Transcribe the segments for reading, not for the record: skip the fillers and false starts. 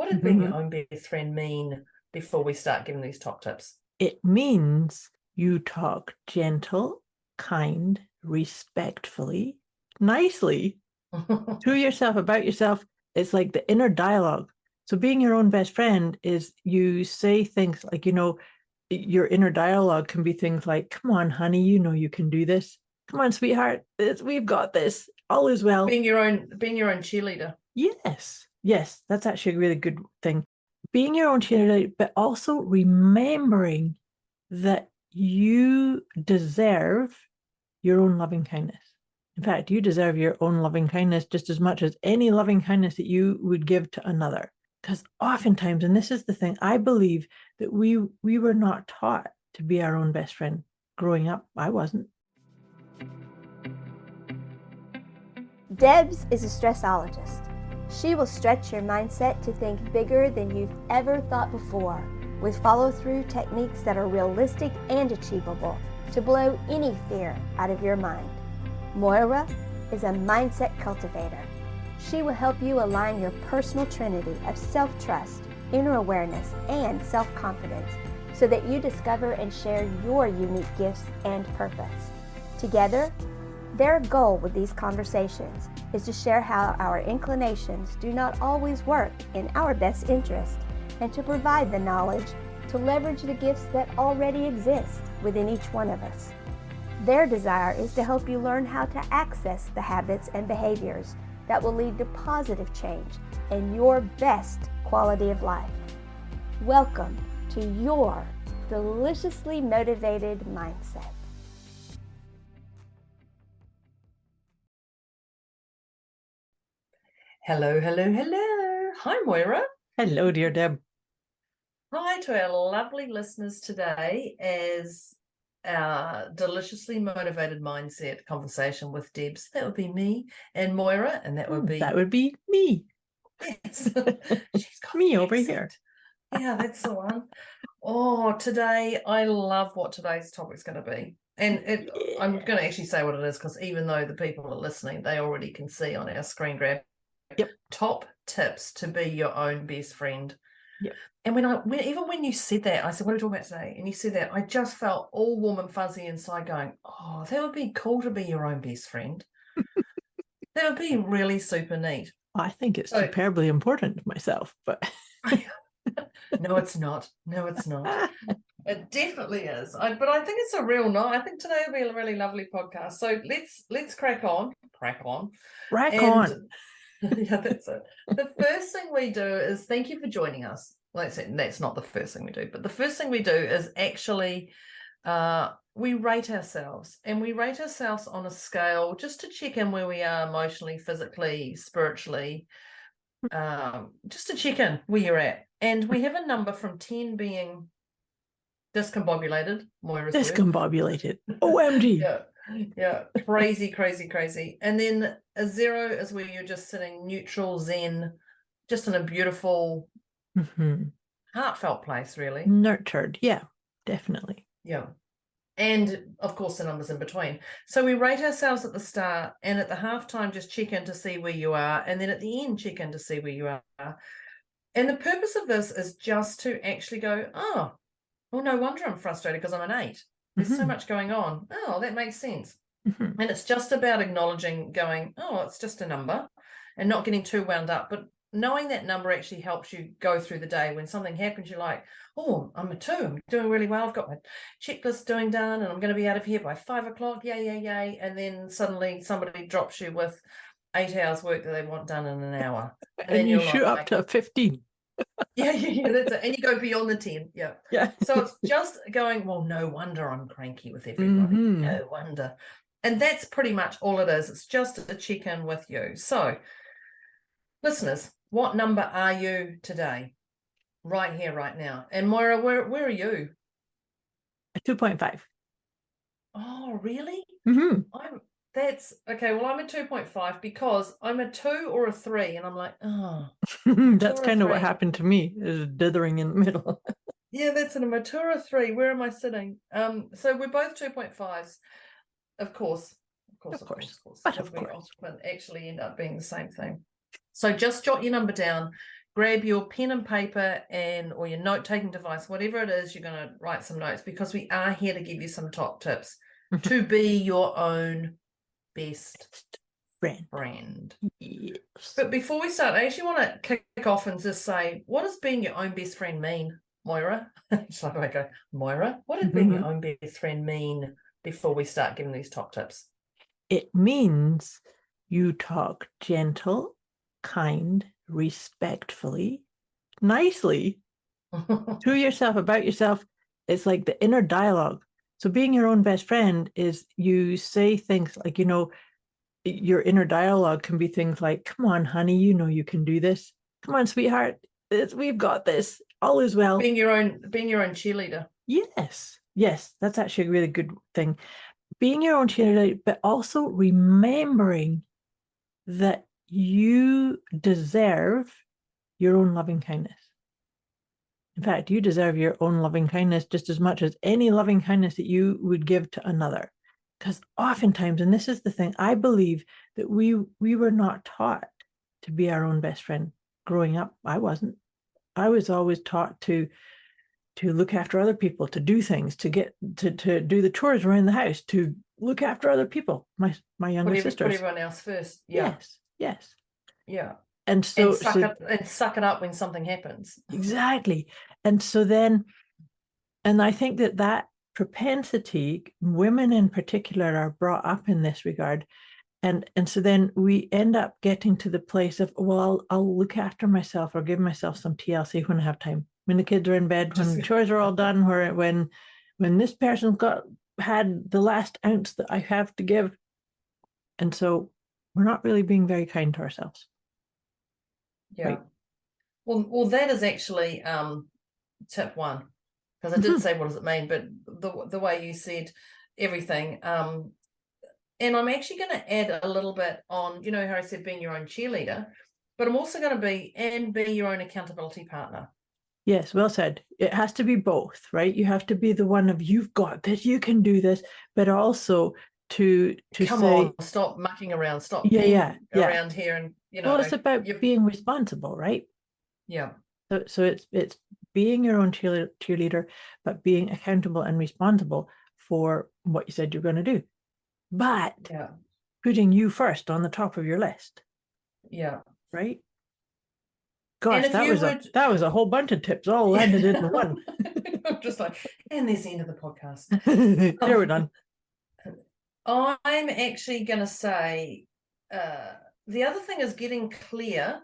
What did being your own best friend mean before we start giving these top tips? It means you talk gentle, kind, respectfully, nicely to yourself, about yourself. It's like the inner dialogue. So being your own best friend is you say things like, your inner dialogue can be things like, come on, honey, you can do this. Come on, sweetheart, we've got this. All is well. Being your own cheerleader. Yes, that's actually a really good thing. Being your own cheerleader, but also remembering that you deserve your own loving kindness. In fact, you deserve your own loving kindness just as much as any loving kindness that you would give to another. Because oftentimes, and this is the thing, I believe that we were not taught to be our own best friend. Growing up, I wasn't. Debz is a stressologist. She will stretch your mindset to think bigger than you've ever thought before, with follow-through techniques that are realistic and achievable to blow any fear out of your mind. Moira is a mindset cultivator. She will help you align your personal trinity of self-trust, inner awareness, and self-confidence so that you discover and share your unique gifts and purpose. Together, their goal with these conversations is to share how our inclinations do not always work in our best interest and to provide the knowledge to leverage the gifts that already exist within each one of us. Their desire is to help you learn how to access the habits and behaviors that will lead to positive change and your best quality of life. Welcome to your deliciously motivated mindset. Hello. Hi, Moira. Hello, dear Deb. Hi to our lovely listeners today as our deliciously motivated mindset conversation with Debz. That would be me and Moira, and that would be me. Yes. She's got me over here. Yeah, that's the one. Oh, today, I love what today's topic's going to be. And I'm going to actually say what it is, because even though the people are listening, they already can see on our screen grab. Yep. Top tips to be your own best friend. Yep. And when you said that, I said, what are we talking about today? And you said that, I just felt all warm and fuzzy inside going, oh, that would be cool to be your own best friend. That would be really super neat. I think it's superbly important myself, but No, it's not. It definitely is. But I think it's a real night. I think today will be a really lovely podcast. So let's crack on. Yeah, that's it. The first thing we do is thank you for joining us. That's not the first thing we do, but the first thing we do is actually we rate ourselves, and we rate ourselves on a scale just to check in where we are emotionally, physically, spiritually, just to check in where you're at. And we have a number from 10 being discombobulated. Moira's discombobulated. OMG. Yeah, crazy. And then a 0 is where you're just sitting neutral, zen, just in a beautiful, heartfelt place, really. Nurtured. Yeah, definitely. Yeah. And of course the numbers in between. So we rate ourselves at the start, and at the halftime just check in to see where you are, and then at the end check in to see where you are. And the purpose of this is just to actually go, oh, well, no wonder I'm frustrated because I'm an 8. There's so much going on. Oh, that makes sense. And it's just about acknowledging, going, oh, it's just a number, and not getting too wound up. But knowing that number actually helps you go through the day. When something happens, you're like, oh, I'm a 2. I'm doing really well. I've got my checklist doing done, and I'm going to be out of here by 5 o'clock. Yay. And then suddenly somebody drops you with 8 hours work that they want done in an hour. And then you shoot up to 15. Yeah, that's it. And you go beyond the 10. Yeah. So it's just going, well, no wonder I'm cranky with everybody. No wonder. And that's pretty much all it is. It's just a check-in with you. So, listeners, what number are you today? Right here, right now. And Moira, where are you? A 2.5. Oh, really? That's okay. Well, I'm a 2.5 because I'm a 2 or a 3, and I'm like, oh. That's kind of what happened to me, is dithering in the middle. Yeah, that's an amateur 3. Where am I sitting? So we're both 2.5s. Of course. But of course. We often actually end up being the same thing. So just jot your number down. grab your pen and paper or your note-taking device, whatever it is, you're going to write some notes, because we are here to give you some top tips to be your own best friend. Yes. But before we start, I actually want to kick off and just say, what does being your own best friend mean, Moira? It's like I go, Moira, what does being your own best friend mean before we start giving these top tips? It means you talk gentle, kind, respectfully, nicely to yourself, about yourself. It's like the inner dialogue. So being your own best friend is you say things like, your inner dialogue can be things like, come on, honey, you can do this. Come on, sweetheart, we've got this. All is well. Being your own cheerleader. Yes, that's actually a really good thing. Being your own cheerleader, but also remembering that you deserve your own loving kindness. In fact, you deserve your own loving kindness just as much as any loving kindness that you would give to another. Because oftentimes, and this is the thing, I believe that we were not taught to be our own best friend. Growing up, I wasn't. I was always taught to look after other people, to do things, to do the chores around the house, to look after other people. My younger sisters. Put everyone else first. Yeah. Yes. Yeah. And so suck it up when something happens. Exactly. And so then, and I think that propensity, women in particular, are brought up in this regard. And so then we end up getting to the place of, well, I'll look after myself or give myself some TLC when I have time. When the kids are in bed, when the chores are all done, when this person's had the last ounce that I have to give. And so we're not really being very kind to ourselves. Yeah. Right? Well, that is actually tip one, because I did say what does it mean, but the way you said everything, and I'm actually going to add a little bit on, how I said being your own cheerleader, but I'm also going to be your own accountability partner. Yes, well said. It has to be both, right? You have to be the one of, you've got this, you can do this, but also to come say, on, stop mucking around, stop being around here, and well, it's about being responsible, right? Yeah. So it's being your own cheerleader, but being accountable and responsible for what you said you're going to do, but putting you first on the top of your list. Yeah. Right. Gosh, that was a whole bunch of tips all landed in one. Just like, and there's the end of the podcast. There, we're done. I'm actually going to say the other thing is getting clear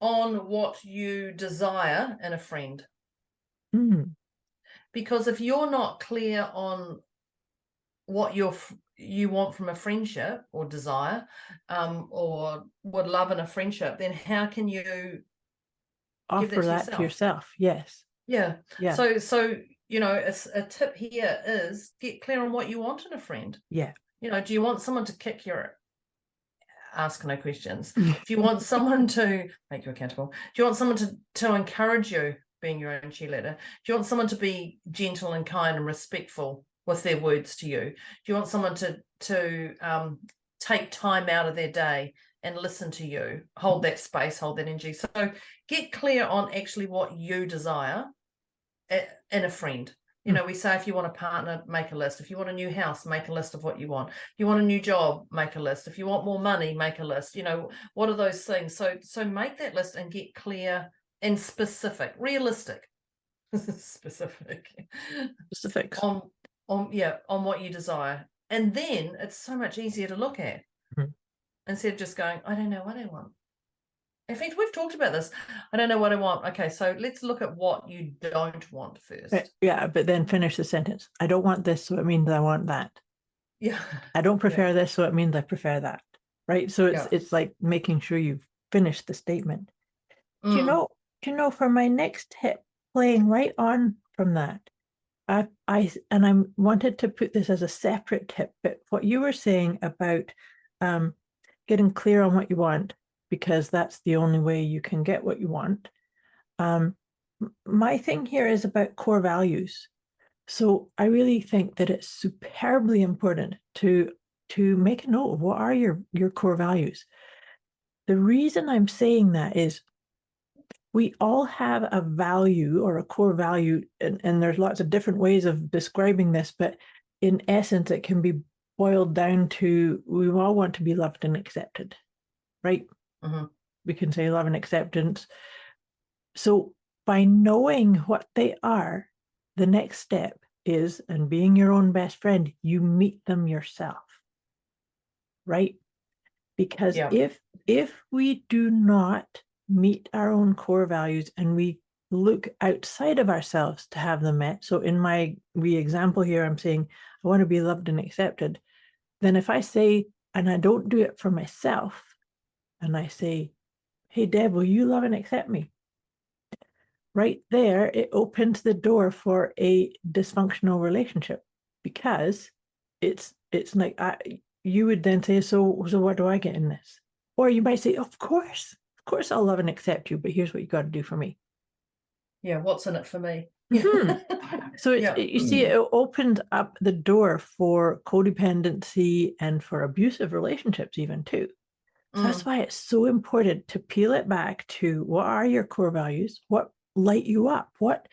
on what you desire in a friend. Because if you're not clear on what you want from a friendship or desire, or would love in a friendship, then how can you offer that to yourself? Yes. Yeah. So a tip here is get clear on what you want in a friend. Yeah. Do you want someone to kick your ask no questions? Do you want someone to make you accountable? Do you want someone to encourage you, being your own cheerleader? Do you want someone to be gentle and kind and respectful with their words to you? Do you want someone to take time out of their day and listen to you, hold that space, hold that energy? So get clear on actually what you desire in a friend. We say, if you want a partner, make a list. If you want a new house, make a list of what you want. If you want a new job, make a list. If you want more money, make a list. What are those things? So make that list and get clear and specific, realistic, specifics on what you desire. And then it's so much easier to look at instead of just going, I don't know what I want. In fact, we've talked about this. I don't know what I want. Okay, so let's look at what you don't want first. Yeah, but then finish the sentence. I don't want this, so it means I want that. Yeah. I don't prefer this, so it means I prefer that. Right? So it's like making sure you've finished the statement. Do you know, for my next tip, playing right on from that, I wanted to put this as a separate tip, but what you were saying about getting clear on what you want, because that's the only way you can get what you want. My thing here is about core values. So I really think that it's superbly important to make a note of what are your core values. The reason I'm saying that is we all have a value or a core value, and there's lots of different ways of describing this, but in essence, it can be boiled down to we all want to be loved and accepted, right? Mm-hmm. We can say love and acceptance. So by knowing what they are, the next step is, and being your own best friend, you meet them yourself, right? Because if we do not meet our own core values and we look outside of ourselves to have them met, so in my example here, I'm saying I want to be loved and accepted. Then if I say, and I don't do it for myself, and I say, hey, Deb, will you love and accept me? Right there, it opens the door for a dysfunctional relationship, because it's like you would then say, so what do I get in this? Or you might say, of course I'll love and accept you, but here's what you got to do for me. Yeah, what's in it for me? Mm-hmm. So you see, it opened up the door for codependency and for abusive relationships even too. So that's why it's so important to peel it back to what are your core values? What light you up? What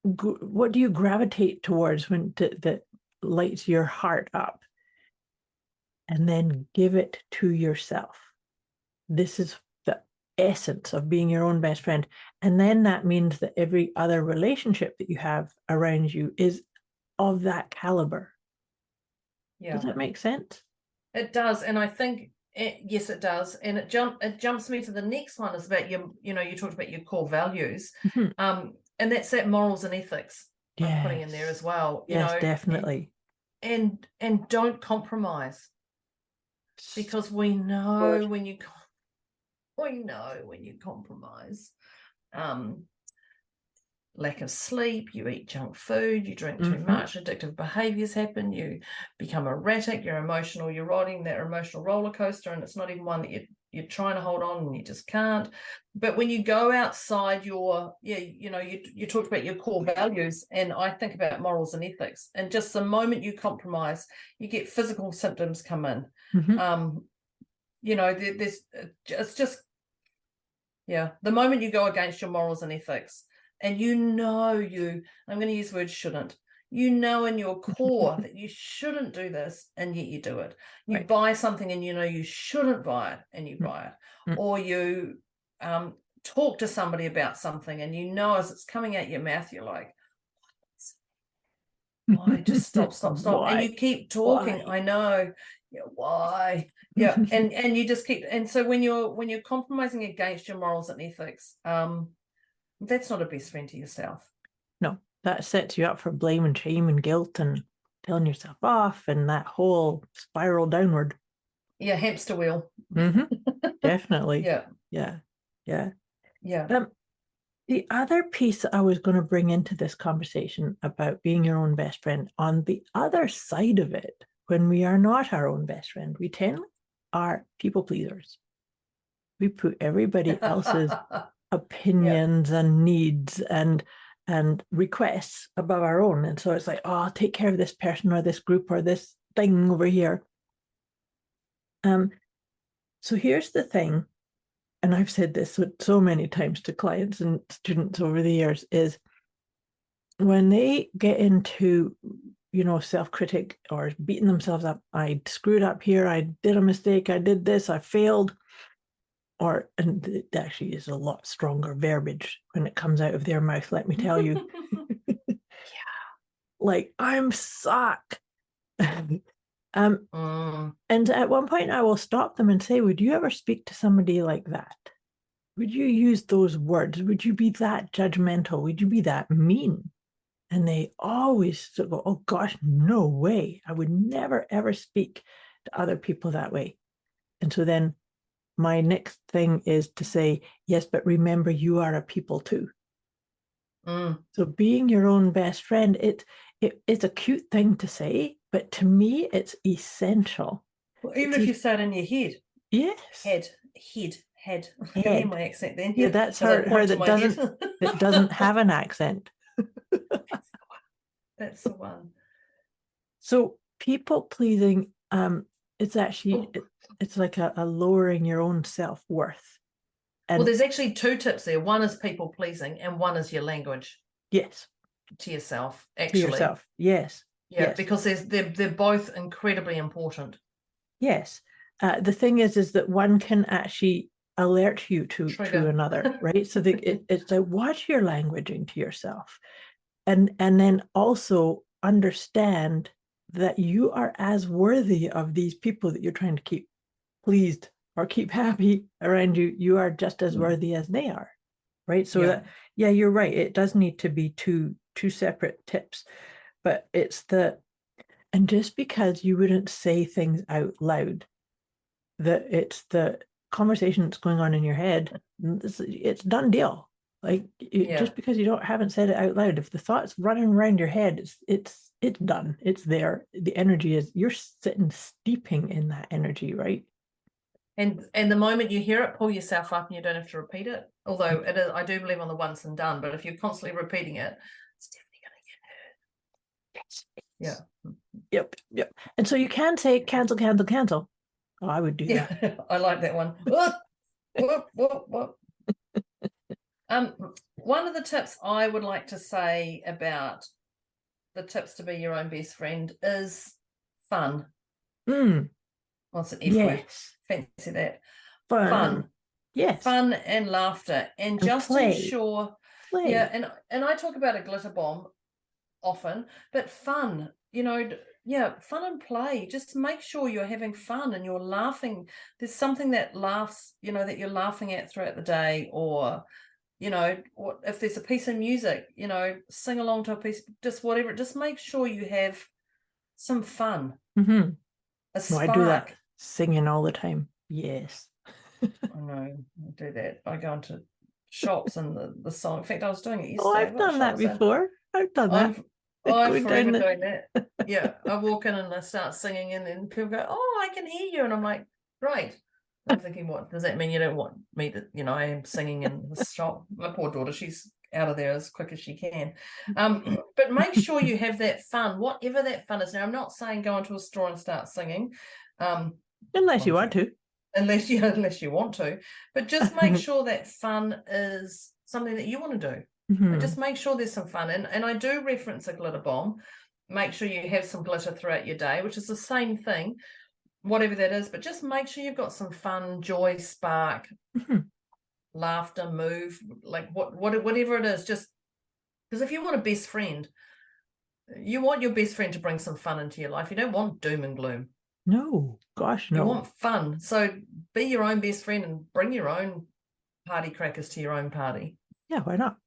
do you gravitate towards when that lights your heart up? And then give it to yourself. This is the essence of being your own best friend. And then that means that every other relationship that you have around you is of that caliber. Yeah. Does that make sense? It does. And I think, yes, it does. And it jumps me to the next one, is about you talked about your core values. Mm-hmm. And that's that morals and ethics. Yes. I'm putting in there as well. Yes, definitely. And don't compromise. Because we know when you compromise, lack of sleep, you eat junk food, you drink too much, addictive behaviors happen, you become erratic, you're emotional, you're riding that emotional roller coaster, and it's not even one that you're trying to hold on and you just can't. But when you go outside you talked about your core values, and I think about morals and ethics, and just the moment you compromise, you get physical symptoms come in. It's just, the moment you go against your morals and ethics, and I'm going to use the word shouldn't, in your core that you shouldn't do this, and yet you do it. You buy something and you shouldn't buy it, and you buy it. Or you talk to somebody about something, and as it's coming out your mouth, you're like, why? Just stop. Why? And you keep talking. Why? I know. Yeah, why? Yeah. and you just keep, and so when you're compromising against your morals and ethics, that's not a best friend to yourself. No, that sets you up for blame and shame and guilt and telling yourself off, and that whole spiral downward. Yeah, hamster wheel. Definitely. Yeah. The other piece I was going to bring into this conversation about being your own best friend, on the other side of it, when we are not our own best friend, we tend are people pleasers. We put everybody else's opinions and needs and requests above our own. And so it's like, oh, I'll take care of this person or this group or this thing over here. So here's the thing, and I've said this so many times to clients and students over the years, is when they get into, self-critic or beating themselves up, I screwed up here, I did a mistake, I did this, I failed, and it actually is a lot stronger verbiage when it comes out of their mouth, let me tell you. Like, I'm suck. And at one point I will stop them and say, would you ever speak to somebody like that? Would you use those words? Would you be that judgmental? Would you be that mean? And they always go, oh gosh, no way. I would never, ever speak to other people that way. And so then my next thing is to say, yes, but remember, you are a people too. So being your own best friend, it's a cute thing to say, but to me, it's essential. Well, even if you say it in your head. Yes. Head. Hear my accent then. Yeah, that's her that doesn't have an accent. That's the one. So people pleasing, it's actually it's like a lowering your own self-worth. And well, there's actually 2 tips there. One is people pleasing, and one is your language yes, to yourself. to Actually, yourself. Yes. yeah, Yes. because they're both incredibly important. Yes. The thing is that one can actually alert you to Trigger. another, right? So it's like, watch your languaging to yourself, and then also understand that you are as worthy of these people that you're trying to keep pleased or keep happy around you. You are just as worthy as they are, right? So Yeah. that, yeah, you're right. It does need to be two separate tips, but and just because you wouldn't say things out loud, that it's the conversation that's going on in your head, it's done deal. Like just because you haven't said it out loud, if the thought's running around your head, it's done. It's there. The energy is, you're sitting steeping in that energy, right? And the moment you hear it, pull yourself up, and you don't have to repeat it. Although it is, I do believe on the once and done. But if you're constantly repeating it, it's definitely going to get hurt. Yeah. Yep. And so you can say cancel. Oh, I would do that. Yeah, I like that one. Whoop. One of the tips I would like to say about the tips to be your own best friend is fun. What's an F word? Fancy that. Fun. Yes. Fun and laughter, and just play. ensure. Play. Yeah, and I talk about a glitter bomb often, but fun. Fun and play. Just make sure you're having fun and you're laughing. There's something that laughs, that you're laughing at throughout the day, or if there's a piece of music, sing along to a piece, just whatever. Just make sure you have some fun. Mm-hmm. A spark. I do that singing all the time. Yes. I know, I do that. I go into shops and the song. In fact, I was doing it yesterday. Oh, I've done that before. I've done that. I'm forever doing that. Yeah, I walk in and I start singing, and then people go, "Oh, I can hear you," and I'm like, "Great." I'm thinking, what does that mean? You don't want me to, I am singing in the shop. My poor daughter, she's out of there as quick as she can. But make sure you have that fun, whatever that fun is. Now, I'm not saying go into a store and start singing, unless you want to. Unless you want to, but just make sure that fun is something that you want to do. Mm-hmm. Just make sure there's some fun. And I do reference a glitter bomb. Make sure you have some glitter throughout your day, which is the same thing, whatever that is, but just make sure you've got some fun, joy, spark, laughter, move, like whatever it is. Just because if you want a best friend, you want your best friend to bring some fun into your life. You don't want doom and gloom. No, gosh, no. You want fun. So be your own best friend and bring your own party crackers to your own party. Yeah, why not?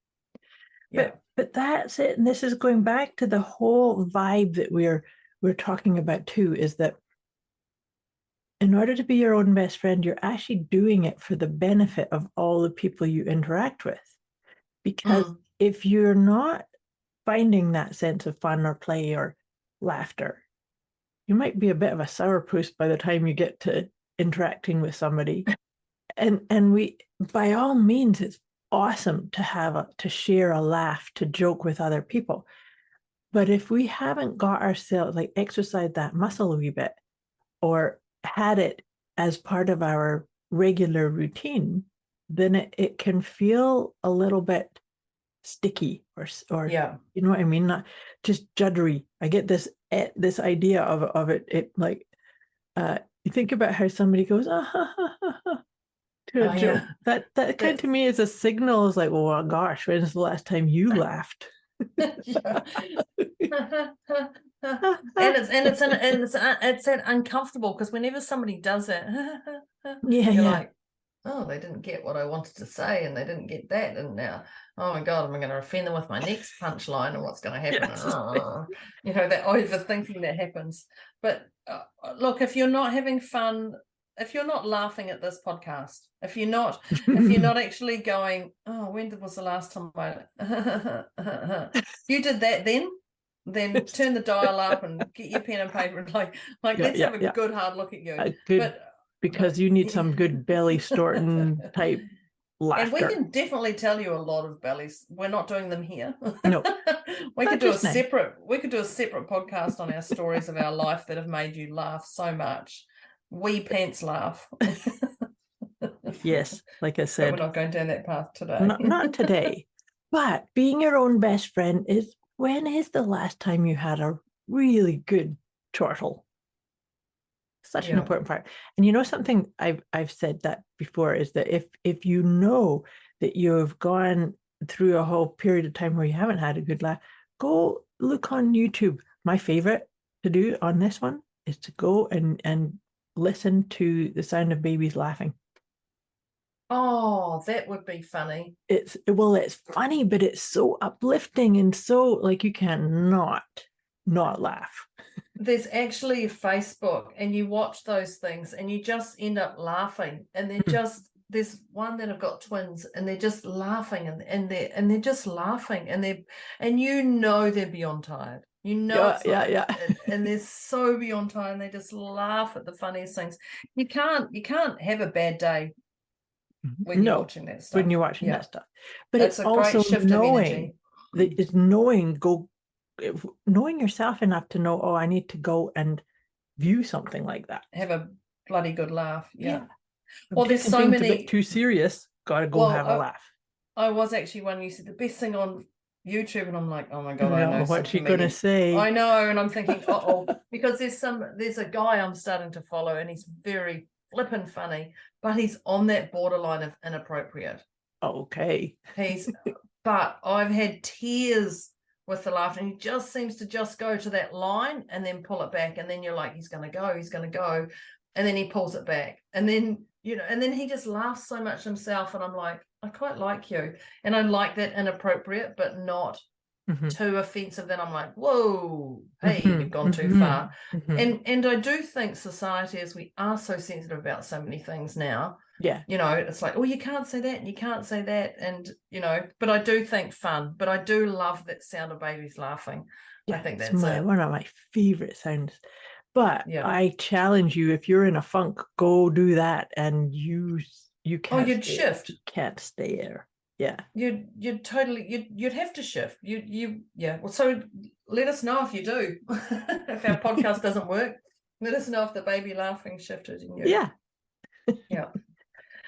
Yeah. But that's it. And this is going back to the whole vibe that we're talking about too, is that in order to be your own best friend, you're actually doing it for the benefit of all the people you interact with. Because if you're not finding that sense of fun or play or laughter, you might be a bit of a sourpuss by the time you get to interacting with somebody. And we, by all means, it's awesome to have to share a laugh, to joke with other people. But if we haven't got ourselves, like, exercised that muscle a wee bit, or had it as part of our regular routine, then it can feel a little bit sticky or you know what I mean? Not just juddery. I get this idea of it like you think about how somebody goes to a joke. Yeah. That kind to me is a signal. Is like, oh gosh, when's the last time you laughed? It's uncomfortable, because whenever somebody does it, you're like, oh, they didn't get what I wanted to say, and they didn't get that, and now, oh my God, am I going to offend them with my next punchline, and what's going to happen? That overthinking that happens. But look, if you're not having fun, if you're not laughing at this podcast, if you're not actually going, oh, when was the last time you did that, then turn the dial up and get your pen and paper and let's have a good hard look at you. Because you need some good belly storting type laughter. And we can definitely tell you a lot of bellies. We're not doing them here. No. we could do a separate podcast on our stories of our life that have made you laugh so much. Wee pants laugh. Yes, like I But said, we're not going down that path today. not today. But being your own best friend is, when is the last time you had a really good chortle? Such an Yeah. important part. And you know, something I've said that before is that if you know that you've gone through a whole period of time where you haven't had a good laugh, go look on YouTube. My favorite to do on this one is to go and listen to the sound of babies laughing. Oh, that would be funny. It's funny, but it's so uplifting and so like you cannot not laugh. There's actually a Facebook, and you watch those things and you just end up laughing. And they're there's one that have got twins, and they're just laughing and they're just laughing, and you know they're beyond tired. You know, Yeah. And they're so beyond tired, and they just laugh at the funniest things. You can't have a bad day when you're watching that stuff. When you're watching that stuff. But It's it's a great also shift of energy. knowing yourself enough to know, oh, I need to go and view something like that. Have a bloody good laugh. Yeah. Well, there's so a many. bit too serious. Got to go have a laugh. I was actually one. You said the best thing on YouTube, and I'm like, oh my god, I know what you're gonna say. I know, and I'm thinking, because there's a guy I'm starting to follow, and he's very flippin' funny, but he's on that borderline of inappropriate. Okay. But I've had tears with the laughter, and he just seems to just go to that line and then pull it back, and then you're like, he's gonna go, and then he pulls it back, and then and then he just laughs so much himself, and I'm like, I quite like you, and I like that inappropriate but not too offensive. Then I'm like, whoa, hey, you've gone too far. And I do think society, as we are so sensitive about so many things now, it's like, oh, you can't say that and you can't say that, and but I do think fun, but I do love that sound of babies laughing. I think that's one of my favorite sounds. But I challenge you, if you're in a funk, go do that, and you can't. You'd shift. You can't stay there. Yeah. You'd totally you'd have to shift. Well, so let us know if you do. If our podcast doesn't work, let us know if the baby laughing shifted in you. Yeah. Yeah.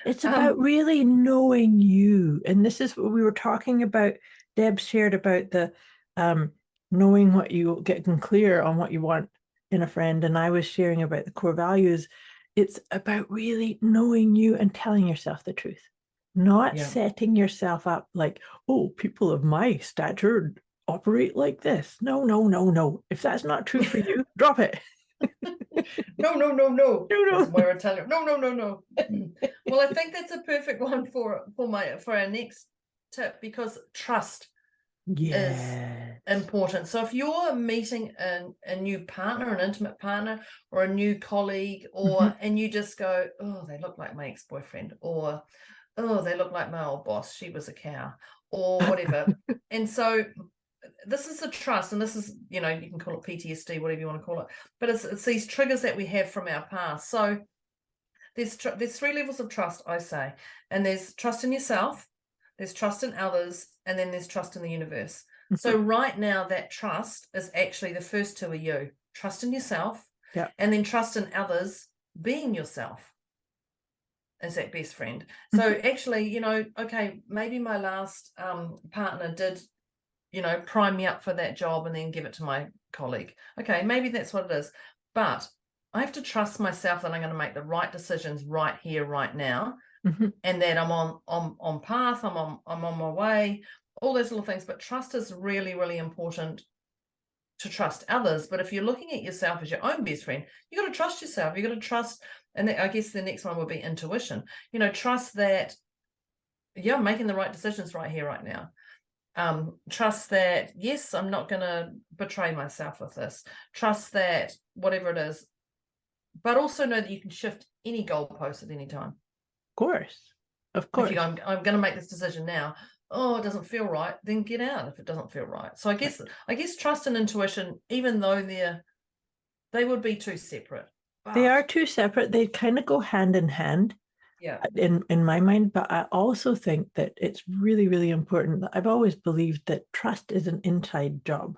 It's about really knowing you. And this is what we were talking about. Debz shared about the knowing what you, getting clear on what you want in a friend. And I was sharing about the core values. It's about really knowing you and telling yourself the truth, not setting yourself up like, oh, people of my stature operate like this. No. If that's not true for you, drop it. No. That's Moira telling you, no. Well, I think that's a perfect one for our next tip, because trust is important. So if you're meeting a new partner, an intimate partner, or a new colleague, and you just go, oh, they look like my ex-boyfriend, or oh, they look like my old boss, she was a cow, or whatever. And so this is the trust, and this is, you can call it PTSD, whatever you want to call it, but it's these triggers that we have from our past. So there's 3 levels of trust, I say, and there's trust in yourself, there's trust in others, and then there's trust in the universe. So right now, that trust is actually, the first 2 are you. Trust in yourself, and then trust in others, being yourself as that best friend. So actually, okay, maybe my last partner did, prime me up for that job and then give it to my colleague. Okay, maybe that's what it is. But I have to trust myself that I'm going to make the right decisions right here, right now, and that I'm on path, I'm on my way, all those little things. But trust is really, really important to trust others. But if you're looking at yourself as your own best friend, you got to trust yourself. You got to trust, and I guess the next one would be intuition. Trust that I'm making the right decisions right here, right now. Trust that, yes, I'm not going to betray myself with this. Trust that whatever it is, but also know that you can shift any goalpost at any time. Of course. If you go, I'm going to make this decision now. Oh, it doesn't feel right, then get out if it doesn't feel right. So I guess trust and intuition, even though they would be 2 separate. They are 2 separate. They kind of go hand in hand. Yeah. In my mind, but I also think that it's really, really important. I've always believed that trust is an inside job,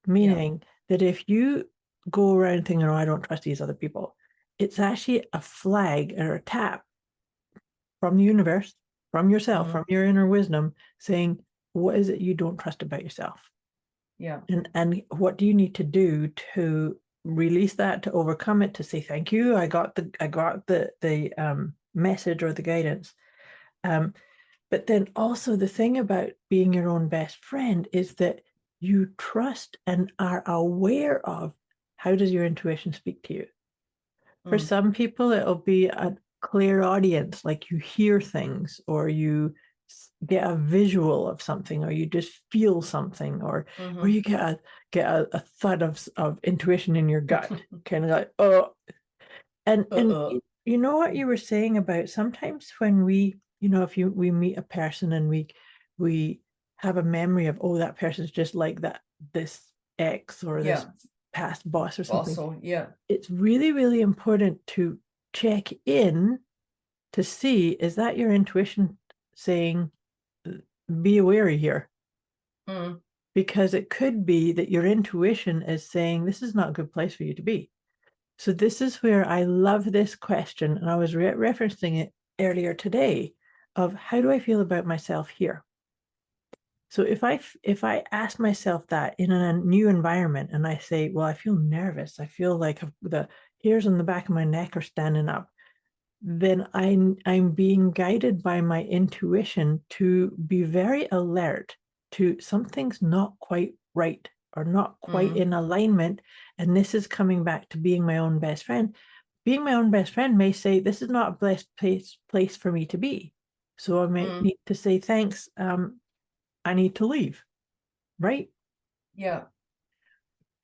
meaning that if you go around thinking, oh, I don't trust these other people, it's actually a flag or a tap from the universe, from yourself, Mhm. from your inner wisdom, saying, what is it you don't trust about yourself? Yeah. And what do you need to do to release that, to overcome it, to say thank you, I got the message or the guidance. But then also the thing about being your own best friend is that you trust and are aware of, how does your intuition speak to you? For some people, it'll be a clairaudience, like you hear things, or you get a visual of something, or you just feel something, or you get a thud of intuition in your gut, kind of like, oh. And you know what you were saying about sometimes when we, if we meet a person and we have a memory of, oh, that person's just like this ex or this past boss or something. Also, yeah. It's really, really important to check in to see, is that your intuition saying, be wary here? Because it could be that your intuition is saying, this is not a good place for you to be. So this is where I love this question, and I was referencing it earlier today, of how do I feel about myself here? So if I ask myself that in a new environment, and I say, well, I feel nervous, I feel like the hairs on the back of my neck are standing up, then I'm being guided by my intuition to be very alert to something's not quite right or not quite in alignment. And this is coming back to being my own best friend. Being my own best friend may say, this is not a blessed place for me to be. So I may need to say, thanks, I need to leave, right? Yeah.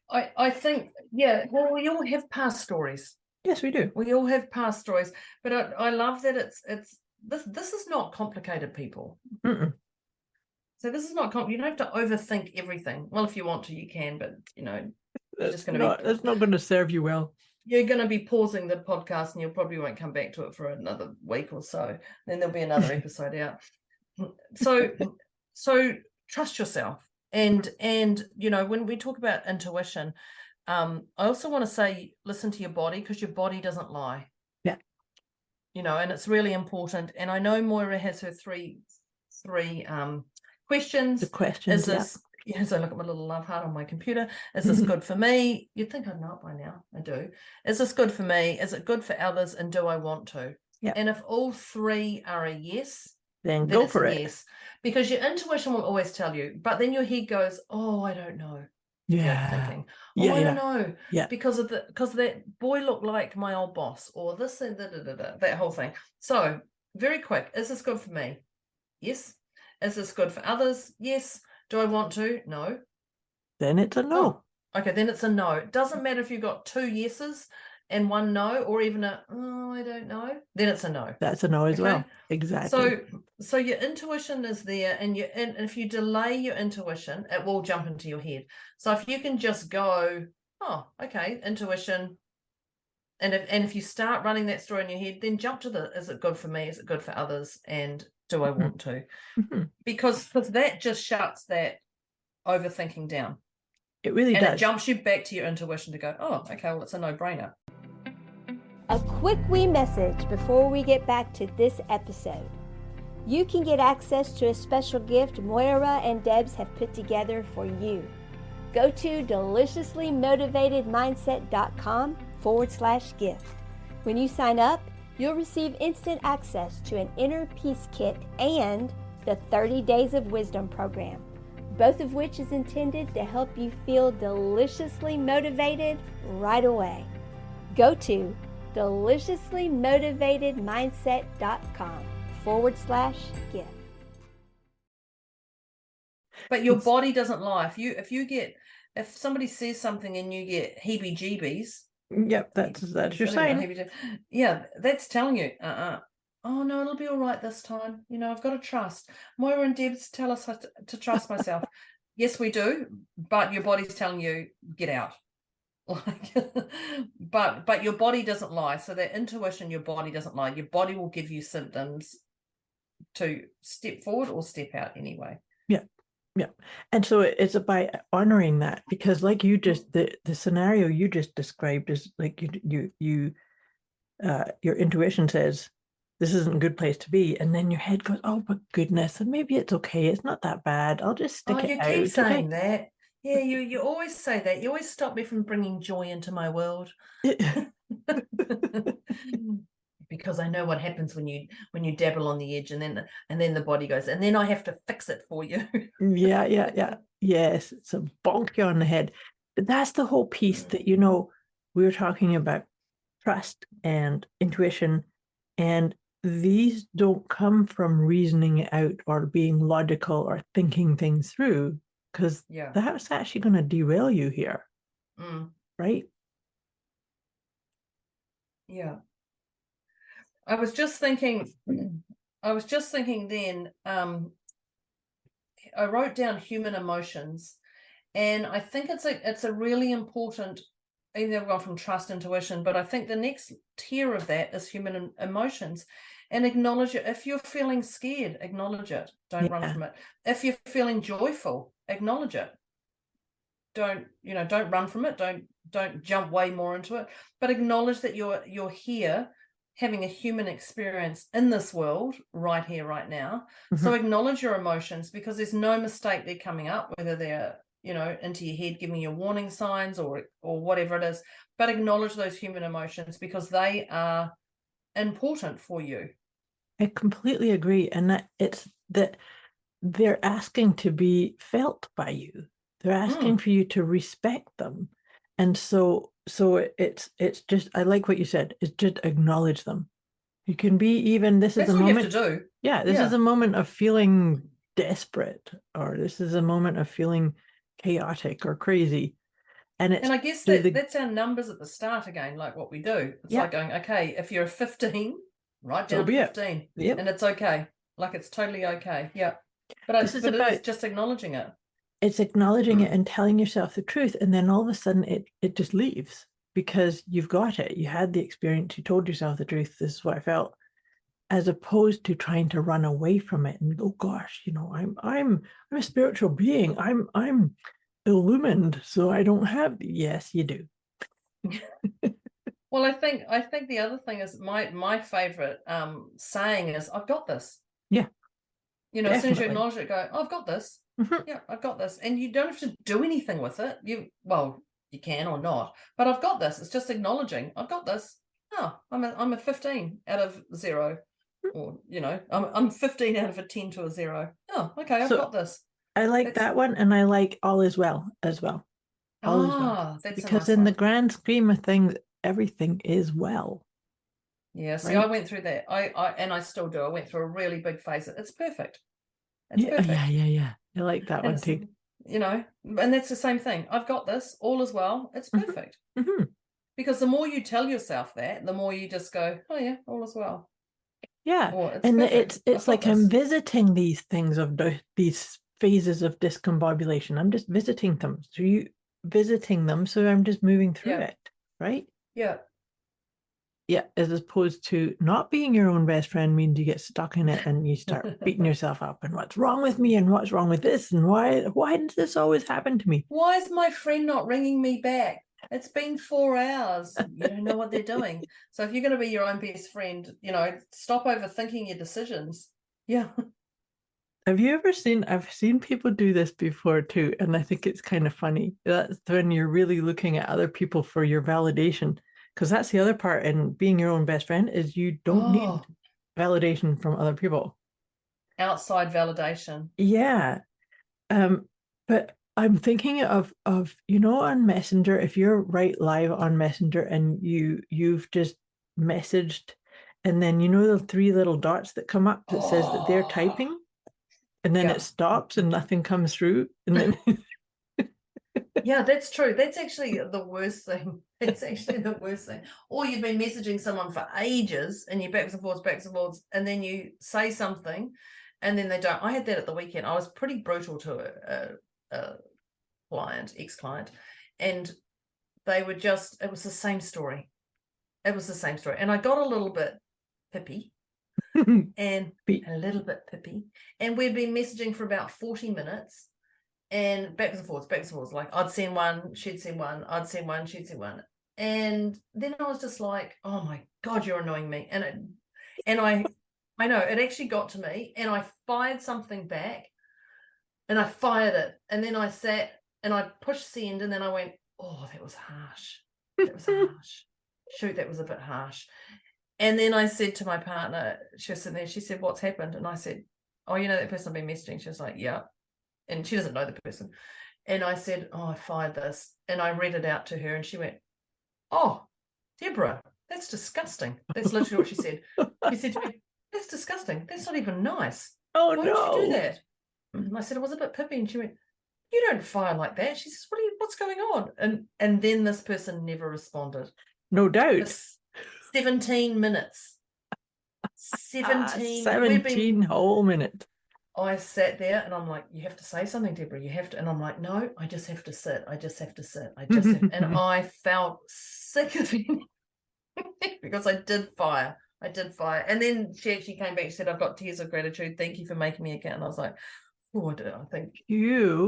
I think, well, we all have past stories. Yes, we do. We all have past stories, but I love that it's this is not complicated, people. So this is not you don't have to overthink everything. Well, if you want to, you can, but you're just going to it's not going to serve you well. You're going to be pausing the podcast, and you probably won't come back to it for another week or so. Then there'll be another episode out. So trust yourself, and when we talk about intuition, I also want to say, listen to your body, because your body doesn't lie. Yeah. And it's really important. And I know Moira has her three questions. The questions, so I look at my little love heart on my computer. Is this good for me? You'd think I'd know it by now. I do. Is this good for me? Is it good for others? And do I want to? Yeah. And if all three are a yes, then go for it. Yes. Because your intuition will always tell you, but then your head goes, oh, I don't know. Yeah. Thinking, I don't know. Yeah. Because that boy looked like my old boss, or this and that whole thing. So very quick, is this good for me? Yes. Is this good for others? Yes. Do I want to? No. Then it's a no. Oh, okay, then it's a no. It doesn't matter if you've got 2 yeses and 1 no, or even I don't know. Then it's a no. That's a no as well. Exactly. So your intuition is there, and if you delay your intuition, it will jump into your head. So if you can just go, oh, okay, intuition, and if you start running that story in your head, then jump to is it good for me? Is it good for others? And do I want to? Because that just shuts that overthinking down. It really does. And it jumps you back to your intuition to go, oh, okay, well, it's a no-brainer. A quick wee message before we get back to this episode. You can get access to a special gift Moira and Debz have put together for you. Go to deliciouslymotivatedmindset.com/gift. When you sign up, you'll receive instant access to an Inner Peace Kit and the 30 Days of Wisdom program, both of which is intended to help you feel deliciously motivated right away. Go to deliciouslymotivatedmindset.com/gift. But your body doesn't lie. If somebody says something and you get heebie-jeebies. Yep, that's your sign. Yeah, that's telling you, oh no, it'll be all right this time. I've got to trust. Moira and Debz tell us to trust myself. Yes, we do, but your body's telling you, get out. But your body doesn't lie. So that intuition, your body doesn't lie. Your body will give you symptoms to step forward or step out anyway. Yeah. And so it's by honoring that, because like you just, the scenario you just described is like your intuition says, this isn't a good place to be. And then your head goes, oh, but goodness, and maybe it's okay. It's not that bad. I'll just stick it you out. keep Okay? saying that. Yeah, you always say that. You always stop me from bringing joy into my world. Because I know what happens when you dabble on the edge, and then the body goes, and then I have to fix it for you. Yeah. Yes, it's a bonk you on the head. But that's the whole piece that, we were talking about trust and intuition, and these don't come from reasoning it out or being logical or thinking things through, because that's actually going to derail you here. Right? Yeah. I was just thinking then, I wrote down human emotions, and I think it's a really important, even though we've gone from trust, intuition, but I think the next tier of that is human emotions. And acknowledge it. If you're feeling scared, acknowledge it. Don't run from it. If you're feeling joyful, acknowledge it. Don't run from it. Don't jump way more into it, but acknowledge that you're here having a human experience in this world right here, right now. So acknowledge your emotions, because there's no mistake they're coming up, whether they're, into your head giving you warning signs or whatever it is, but acknowledge those human emotions, because they are important for you. I completely agree. And that it's that they're asking to be felt by you. They're asking for you to respect them. And so it's just, I like what you said, is just acknowledge them. You can be even, this is That's a what moment. You have to do. Yeah, this is a moment of feeling desperate, or this is a moment of feeling chaotic or crazy. And I guess that's our numbers at the start again, like what we do. It's like going, okay, if you're a 15, write down 15. And it's okay. Like, it's totally okay. Yeah. But it's just acknowledging it. It's acknowledging it and telling yourself the truth. And then all of a sudden it just leaves, because you've got it. You had the experience. You told yourself the truth. This is what I felt, as opposed to trying to run away from it and go, gosh, I'm a spiritual being. I'm illumined. So I don't have, yes, you do. Well, I think the other thing is my favorite saying is, I've got this. Yeah. As soon as you acknowledge it, go, oh, I've got this. Yeah, I've got this. And you don't have to do anything with it. You can or not, but I've got this. It's just acknowledging, I've got this. Oh, I'm a 15 out of 0. Or, I'm 15 out of a 10 to a 0. Oh, okay, I've got this. I like that one, and I like all is well as well. All is well. That's because a nice in one. the grand scheme of things, everything is well. Yeah, see, I went through that. I still do. I went through a really big phase. It's perfect. It's perfect. Yeah. I like that one too. And that's the same thing. I've got this. All is well. It's perfect. Because the more you tell yourself that, the more you just go, oh yeah, all is well. Yeah, it's and perfect. it's like I'm visiting these things of these phases of discombobulation. I'm just visiting them. So I'm just moving through it, right? Yeah. Yeah, as opposed to not being your own best friend means you get stuck in it and you start beating yourself up, and what's wrong with me, and what's wrong with this, and why does this always happen to me? Why is my friend not ringing me back? It's been 4 hours. You don't know what they're doing. So if you're going to be your own best friend, stop overthinking your decisions. Yeah. Have you ever seen, I've seen people do this before too, and I think it's kind of funny. That's when you're really looking at other people for your validation, because that's the other part in being your own best friend, is you don't need validation from other people. Outside validation. Yeah. But I'm thinking of on Messenger, if you're right live on Messenger and you've just messaged, and then the 3 little dots that come up that says that they're typing, and then it stops and nothing comes through, and then yeah, that's true. That's actually the worst thing. It's actually the worst thing. Or you've been messaging someone for ages and you're backwards and forwards, and then you say something and then they don't. I had that at the weekend. I was pretty brutal to a ex-client, and they were just, it was the same story. And I got a little bit pippy and a little bit pippy. And we'd been messaging for about 40 minutes. And backwards and forwards. Like, I'd send one, she'd send one, I'd send one, she'd send one. And then I was just like, oh my God, you're annoying me. And And I know it actually got to me, and I fired something back, and I fired it, and then I sat and I pushed send, and then I went, oh, that was harsh. That was harsh. Shoot, that was a bit harsh. And then I said to my partner, she was sitting there, she said, what's happened? And I said, oh, you know that person I've been messaging? She was like, yeah. And she doesn't know the person. And I said, oh, I fired this. And I read it out to her, and she went, oh, Deborah, that's disgusting. That's literally what she said. She said to me, that's disgusting. That's not even nice. Oh, Why would you do no. that? And I said, it was a bit pippy. And she went, you don't fire like that. She says, what's going on? And then this person never responded. No doubt. It's 17 minutes. 17. 17 whole minutes. I sat there and I'm like, you have to say something, Deborah. You have to. And I'm like, no, I just have to sit. I just have to sit. And I felt sick of it because I did fire. And then she actually came back and said, I've got tears of gratitude. Thank you for making me account. And I was like, oh, I think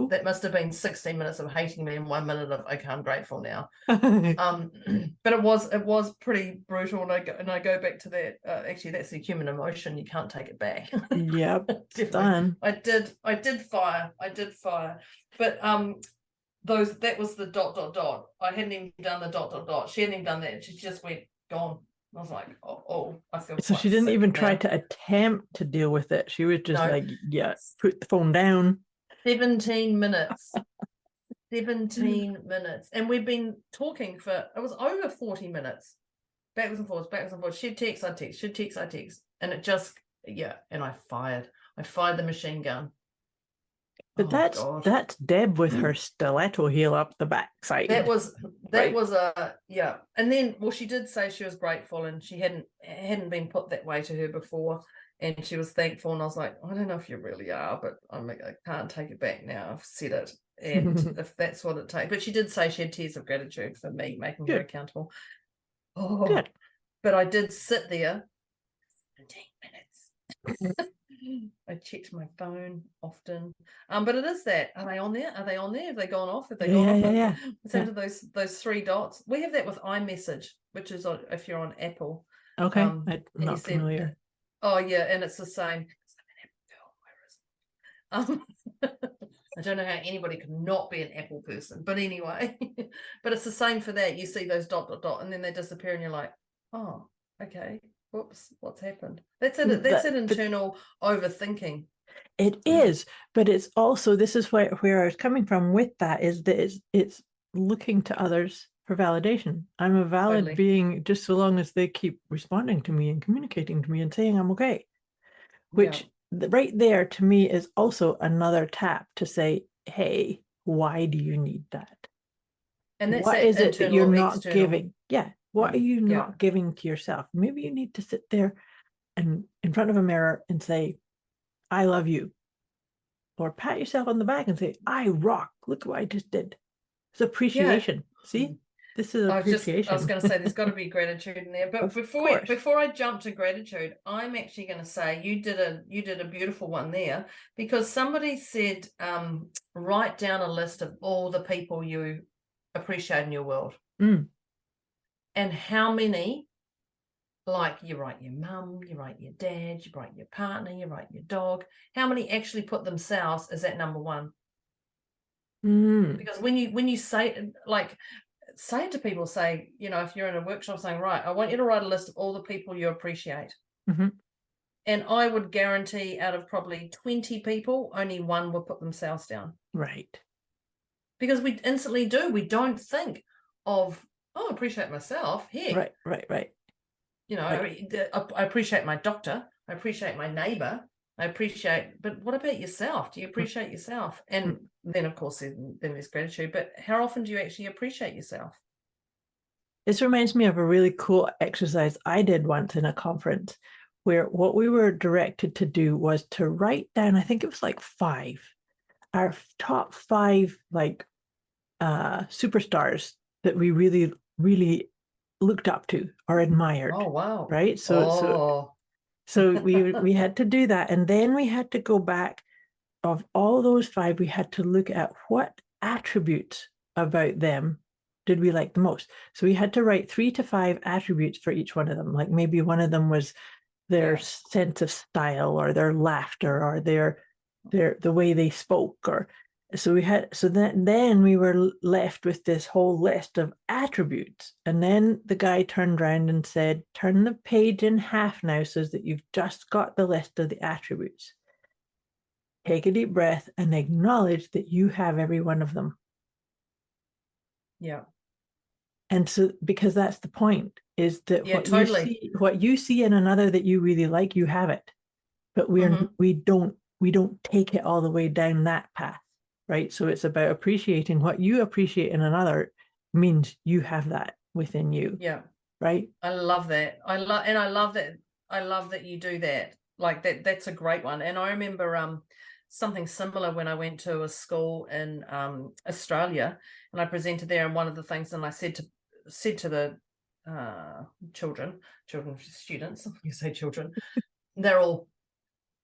that must have been 16 minutes of hating me and 1 minute of, okay, I'm grateful now. But it was pretty brutal. And I go back to that. Actually, that's the human emotion. You can't take it back. Yep. Done. I did fire. But that was the ... I hadn't even done the ... She hadn't even done that. She just went, gone. I was like, oh, I feel so she didn't even try now. to attempt to deal with it. She was just like, yeah, put the phone down. 17 minutes. 17 minutes. And we've been talking it was over 40 minutes. Backwards and forwards. She'd text, I'd text. And it just, and I fired the machine gun. But that's Deb with her stiletto heel up the backside. That was and then she did say she was grateful, and she hadn't been put that way to her before, and she was thankful. And I was like, I don't know if you really are, but I can't take it back now. I've said it, and if that's what it takes. But she did say she had tears of gratitude for me making her accountable. Oh, good. But I did sit there 17 minutes. I checked my phone often, but it is that. Are they on there? Have they gone off? Have they gone off? Yeah. What's happened to those three dots? We have that with iMessage, which is if you're on Apple. Okay, I'm not familiar. Oh yeah, and it's the same. I don't know how anybody could not be an Apple person, but anyway, but it's the same for that. You see those ... and then they disappear, and you're like, oh, okay. Whoops, what's happened? That's it. That's an internal overthinking. It is, but it's also, this is where I was coming from with that, is that it's looking to others for validation. I'm a valid being just so long as they keep responding to me and communicating to me and saying I'm okay. Which right there to me is also another tap to say, hey, why do you need that? And that's what is it that you're not giving? Yeah. What are you not giving to yourself? Maybe you need to sit there and in front of a mirror and say, I love you. Or pat yourself on the back and say, I rock. Look what I just did. It's appreciation. See? This is appreciation. I was going to say there's got to be gratitude in there. But before I jump to gratitude, I'm actually going to say you did a beautiful one there, because somebody said write down a list of all the people you appreciate in your world. And how many, like you write your mum, you write your dad, you write your partner, you write your dog, how many actually put themselves as that number one? Because when you say it to people, say, if you're in a workshop saying, right, I want you to write a list of all the people you appreciate. And I would guarantee out of probably 20 people, only one will put themselves down. Right. Because we instantly do. We don't think of, I appreciate myself. Here. Right. I appreciate my doctor. I appreciate my neighbor. But what about yourself? Do you appreciate yourself? And then, of course, then there's gratitude. But how often do you actually appreciate yourself? This reminds me of a really cool exercise I did once in a conference, where what we were directed to do was to write down, I think it was like 5, our top 5 superstars that we really, really looked up to or admired. Oh, wow. Right? So we had to do that. And then we had to go back, of all those 5, we had to look at what attributes about them did we like the most. So we had to write 3 to 5 attributes for each one of them. Like maybe one of them was their Yeah. sense of style or their laughter or the way they spoke. Or so then we were left with this whole list of attributes. And then the guy turned around and said, turn the page in half now so that you've just got the list of the attributes. Take a deep breath and acknowledge that you have every one of them. Yeah. And so, because that's the point, is that Yeah, totally. what you see in another that you really like, you have it. But we don't take it all the way down that path, right? So it's about appreciating what you appreciate in another means you have that within you. Yeah. Right. I love that. I love that you do that. Like that's a great one. And I remember something similar when I went to a school in Australia, and I presented there, and one of the things, and I said to the students, you say children, they're all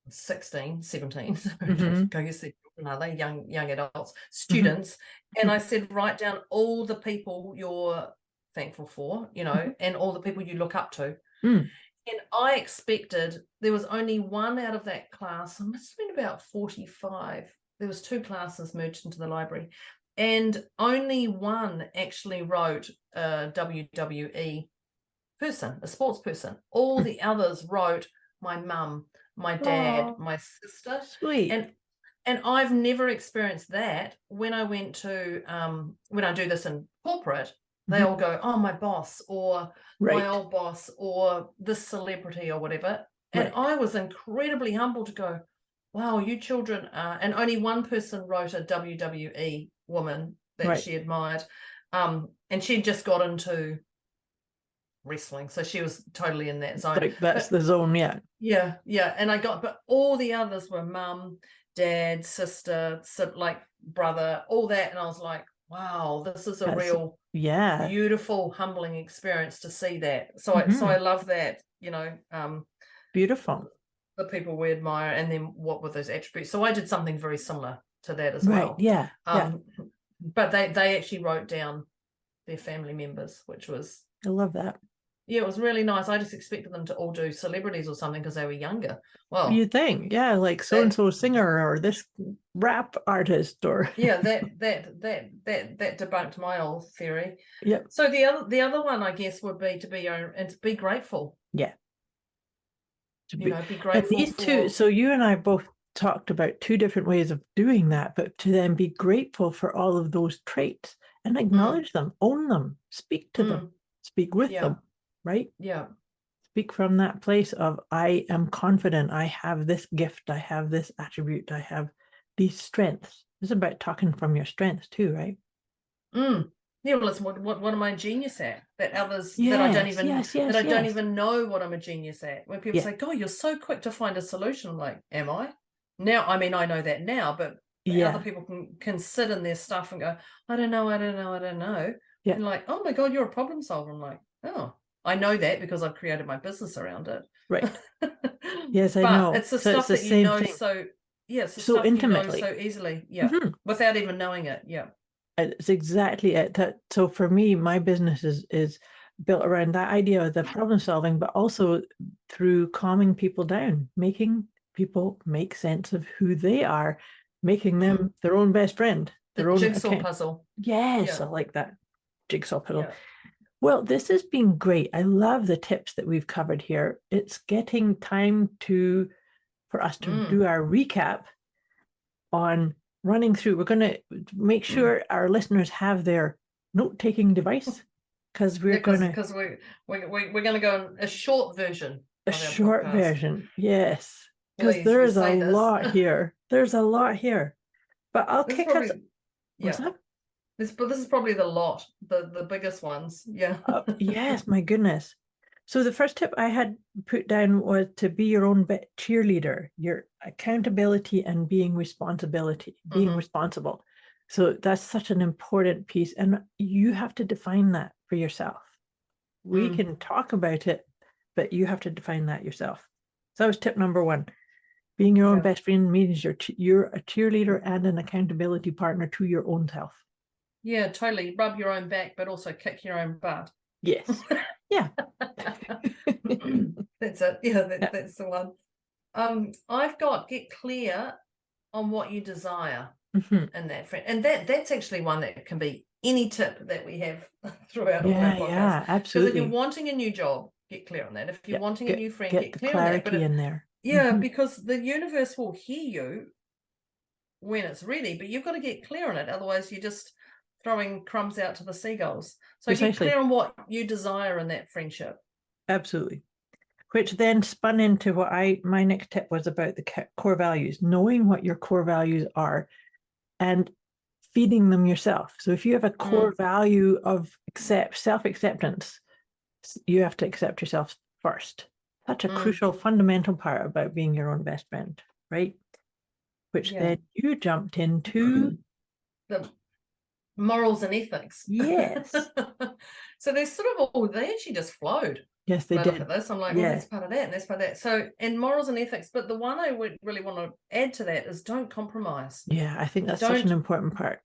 16, 17, so I guess they're children, are they? Young adults, students. And I said, write down all the people you're thankful for, and all the people you look up to. And I expected, there was only one out of that class, it must have been about 45. There was 2 classes merged into the library, and only one actually wrote a WWE person, a sports person. All the others wrote my mum, my dad, my sister. Sweet. And I've never experienced that. When I went to when I do this in corporate, they all go, oh, my boss, or my old boss, or this celebrity, or whatever. And I was incredibly humbled to go, wow, you children are, and only one person wrote a WWE woman that she admired. And she'd just got into wrestling, so she was totally in that zone. Like that's the zone. Yeah. And but all the others were mum, dad, sister, like brother, all that. And I was like, wow, this is a real beautiful, humbling experience to see that. So I love that, beautiful, the people we admire, and then what were those attributes. So I did something very similar to that as well. But they actually wrote down their family members, which was, I love that. Yeah, it was really nice. I just expected them to all do celebrities or something because they were younger. Well, you think, like so-and-so singer or this rap artist, or that debunked my old theory. Yep. So the other one, I guess, would be to be your own and to be grateful. Yeah. Be grateful. And these two, so you and I both talked about 2 different ways of doing that, but to then be grateful for all of those traits and acknowledge them, own them, speak to them, speak with them. Right? Yeah. Speak from that place of, I am confident, I have this gift, I have this attribute, I have these strengths. It's about talking from your strengths too, right? Yeah, well, it's what am I a genius at? That others that I don't even know what I'm a genius at. When people say, "Oh, you're so quick to find a solution," I'm like, am I? Now, I mean, I know that now, but other people can sit in their stuff and go, I don't know. Yeah. And like, oh my God, you're a problem solver. I'm like, oh. I know that because I've created my business around it. Right. Yes, I know. It's the stuff that you know so intimately, so easily, without even knowing it. Yeah. It's exactly it. So for me, my business is built around that idea of the problem solving, but also through calming people down, making people make sense of who they are, making them their own best friend, their own jigsaw puzzle. Yes, I like that. Jigsaw puzzle. Yeah. Well, this has been great. I love the tips that we've covered here. It's getting time for us to do our recap on running through. We're going to make sure our listeners have their note-taking device, because we're going to go in a short version. A short version, yes, because there's a lot here. There's a lot here, but I'll kick us. What's that? This is probably the biggest ones. Yeah. Yes, my goodness. So the first tip I had put down was to be your own cheerleader, your accountability and being responsible. So that's such an important piece. And you have to define that for yourself. We can talk about it, but you have to define that yourself. So that was tip number 1. Being your own best friend means you're a cheerleader and an accountability partner to your own self. Yeah, totally. Rub your own back, but also kick your own butt. Yes. Yeah. That's it. Yeah, Yeah. that's the one. I've got get clear on what you desire Mhm. in that friend. And that's actually one that can be any tip that we have throughout all our Yeah, podcasts. yeah, Because if you're absolutely. wanting a new job, get clear on that. If you're Yeah, wanting a new friend, get get the clear on that. But clarity in there. yeah, Mhm. because the universe will hear you when it's ready, but you've got to get clear on it. Otherwise, you're just throwing crumbs out to the seagulls. So get Precisely. clear on what you desire in that friendship. Absolutely. Which then spun into what my next tip was about the core values, knowing what your core values are and feeding them yourself. So if you have a core value of self-acceptance, you have to accept yourself first. Such a crucial, fundamental part about being your own best friend, right? Which then you jumped into the morals and ethics. Yes. So they sort of they actually just flowed. Yes, they when I did. look at this, I'm like, Yeah. well, that's part of that, and that's part of that. So, and morals and ethics, but the one I would really want to add to that is don't compromise. Yeah, I think that's such an important part.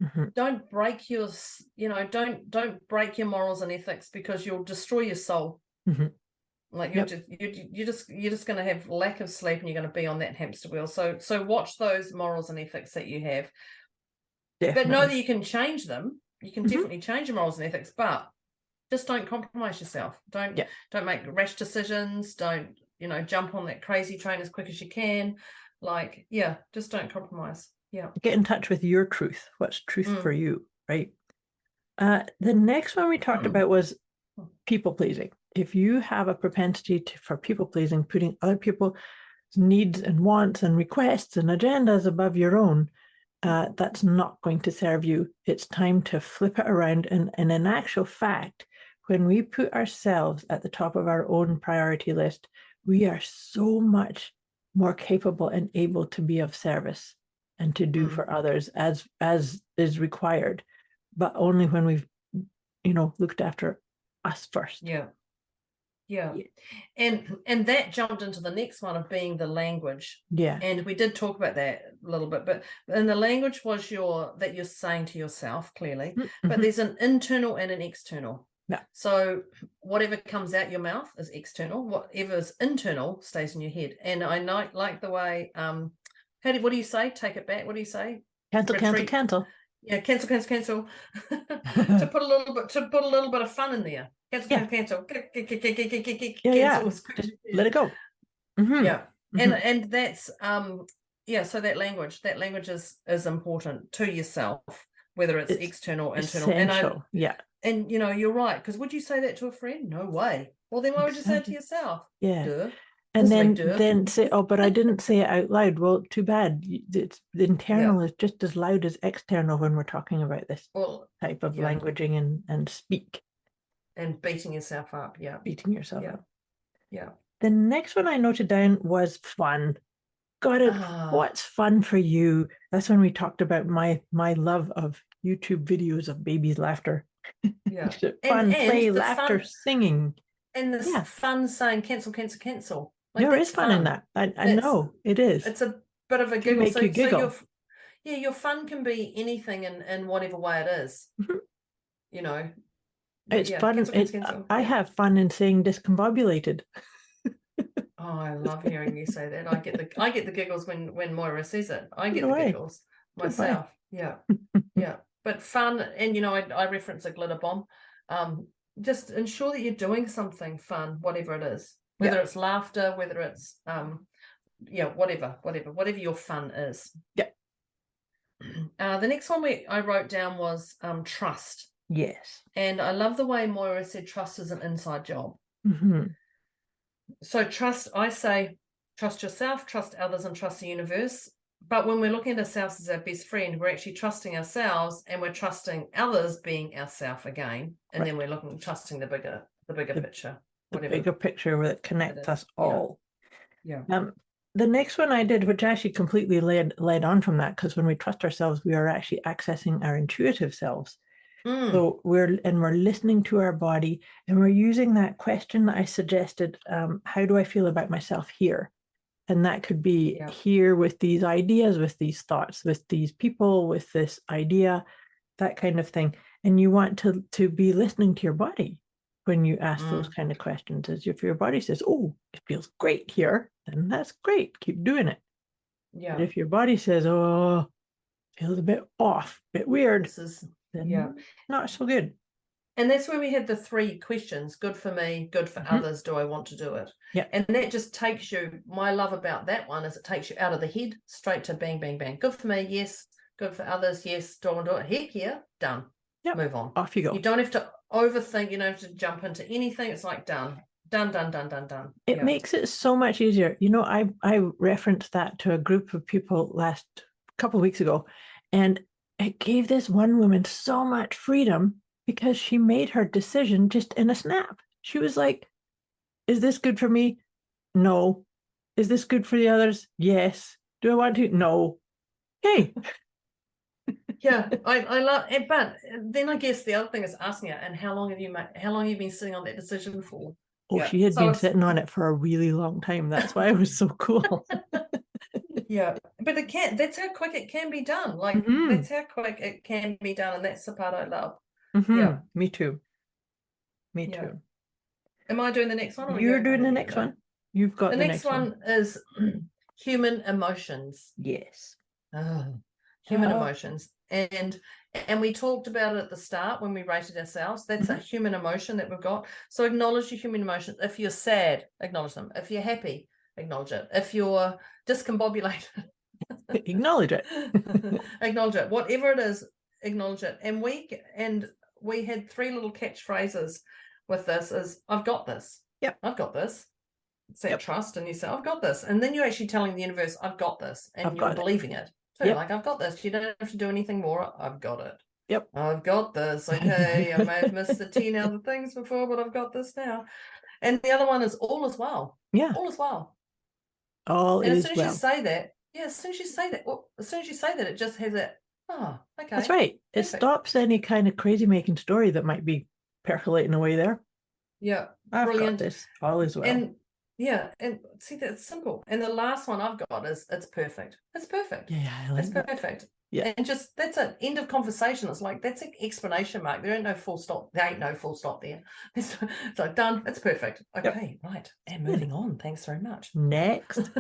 Mhm. Don't break your, don't break your morals and ethics, because you'll destroy your soul. Mhm. Like Yep. you're just going to have lack of sleep, and you're going to be on that hamster wheel. So watch those morals and ethics that you have. Definitely. But know that you can change them. You can Mhm. definitely change your morals and ethics, but just don't compromise yourself. Don't make rash decisions. Don't, jump on that crazy train as quick as you can. Like, just don't compromise. Yeah. Get in touch with your truth. What's truth for you, right? The next one we talked about was people pleasing. If you have a propensity for people pleasing, putting other people's needs and wants and requests and agendas above your own, that's not going to serve you. It's time to flip it around. And in actual fact, when we put ourselves at the top of our own priority list, we are so much more capable and able to be of service and to do for others as is required, but only when we've, looked after us first. Yeah. And that jumped into the next one of being the language. Yeah. And we did talk about that a little bit, but and the language was that you're saying to yourself, clearly, but there's an internal and an external. Yeah. So whatever comes out your mouth is external. Whatever's internal stays in your head. And I like the way, what do you say? Take it back. What do you say? Cancel. Yeah, cancel. to put a little bit of fun in there. Cancel. Yeah. Just let it go. Yeah. And that's so that language is important to yourself, whether it's external, internal. Essential. And you're right, because would you say that to a friend? No way. Well, then why would you say it to yourself? Yeah. Duh. And then say, oh, but I didn't say it out loud. Well, too bad. The internal is just as loud as external when we're talking about this type of languaging and speak. And beating yourself up. Yeah. Beating yourself up. Yeah. The next one I noted down was fun. Got it. What's fun for you? That's when we talked about my love of YouTube videos of babies' laughter. Yeah. Fun, play, laughter, singing. And the fun saying cancel. Like, there is fun in that. I know it is. It's a bit of a giggle. Make you giggle. Your fun can be anything in whatever way it is. It's fun. I have fun in saying discombobulated. Oh, I love hearing you say that. I get the giggles when Moira says it. I get the giggles myself. Yeah. But fun, and I reference a glitter bomb. Just ensure that you're doing something fun, whatever it is. Whether it's laughter, whether it's whatever your fun is. Yeah. The next one I wrote down was trust. Yes. And I love the way Moira said trust is an inside job. So trust, I say, trust yourself, trust others, and trust the universe. But when we're looking at ourselves as our best friend, we're actually trusting ourselves, and we're trusting others being ourselves again. And then we're trusting the bigger picture. The bigger picture that connects us all. Yeah. The next one I did, which actually completely led on from that, because when we trust ourselves, we are actually accessing our intuitive selves. So we're listening to our body, and we're using that question that I suggested. How do I feel about myself here? And that could be here with these ideas, with these thoughts, with these people, with this idea, that kind of thing. And you want to be listening to your body when you ask those kind of questions is if your body says, oh, it feels great here, then that's great. Keep doing it. Yeah. But if your body says, oh, feels a bit off, a bit weird, then not so good. And that's where we had the 3 questions: good for me, good for others, do I want to do it? Yeah. And that just takes you, my love about that one is it takes you out of the head straight to bang, bang, bang. Good for me, yes. Good for others, yes. Do I want to do it? Heck yeah, done. Yep. Move on. Off you go. You don't have to overthink, you don't have to jump into anything. It's like done. Done. It makes it so much easier. You know, I referenced that to a group of people last couple of weeks ago, and it gave this one woman so much freedom because she made her decision just in a snap. She was like, is this good for me? No. Is this good for the others? Yes. Do I want to? No. Okay. Yeah, I love it, but then I guess the other thing is asking her, and how long have you been sitting on that decision for? Oh, she had been sitting on it for a really long time. That's why it was so cool. Yeah, but that's how quick it can be done. Like that's how quick it can be done, and that's the part I love. Yeah, me too. Me too. Am I doing the next one? Or You're doing the next one. You've got the next one is human emotions. Yes. Human emotions, and we talked about it at the start when we rated ourselves. That's a human emotion that we've got. So acknowledge your human emotions. If you're sad, acknowledge them. If you're happy, acknowledge it. If you're discombobulated, acknowledge it. Acknowledge it. Whatever it is, acknowledge it. And we had 3 little catchphrases with this: is I've got this. Yep. I've got this. It's that trust in yourself. I've got this. And then you're actually telling the universe, I've got this. And you're believing it. So like, I've got this. You don't have to do anything more. I've got it. Yep. I've got this. Okay. I may have missed the 10 other things before, but I've got this now. And the other one is all is well. Yeah. All is well. All and is as soon as you say that, as soon as you say that, it just has it. Oh, okay. That's right. It stops any kind of crazy making story that might be percolating away there. Yeah. I've got this. All is well. And and see, that's simple. And the last one I've got is it's perfect. It's perfect. Yeah, I like that. Perfect. Yeah. And just that's an end of conversation. It's like that's an exclamation mark. There ain't no full stop. There ain't no full stop there. It's like done. It's perfect. Okay, right. And moving on. Thanks very much. Next.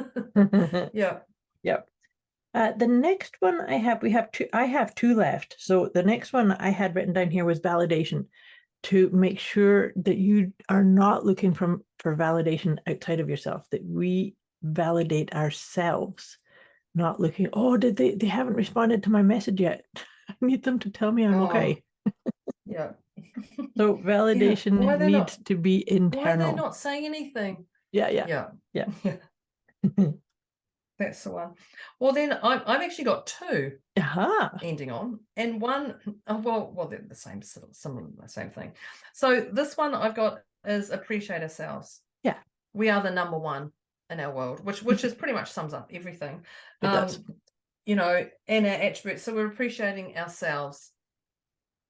Yeah. Yep. The next one I have 2 left. So the next one I had written down here was validation, to make sure that you are not looking for validation outside of yourself, that we validate ourselves, not looking, oh, they haven't responded to my message yet. I need them to tell me I'm okay. Yeah. So validation needs to be internal. Why are they not saying anything? Yeah. That's the one. Well, then I've actually got 2 ending on, and one. Well, they're the same, similar, the same thing. So this one I've got is appreciate ourselves. Yeah, we are the number one in our world, which is pretty much sums up everything. It does. You know, and our attributes. So we're appreciating ourselves,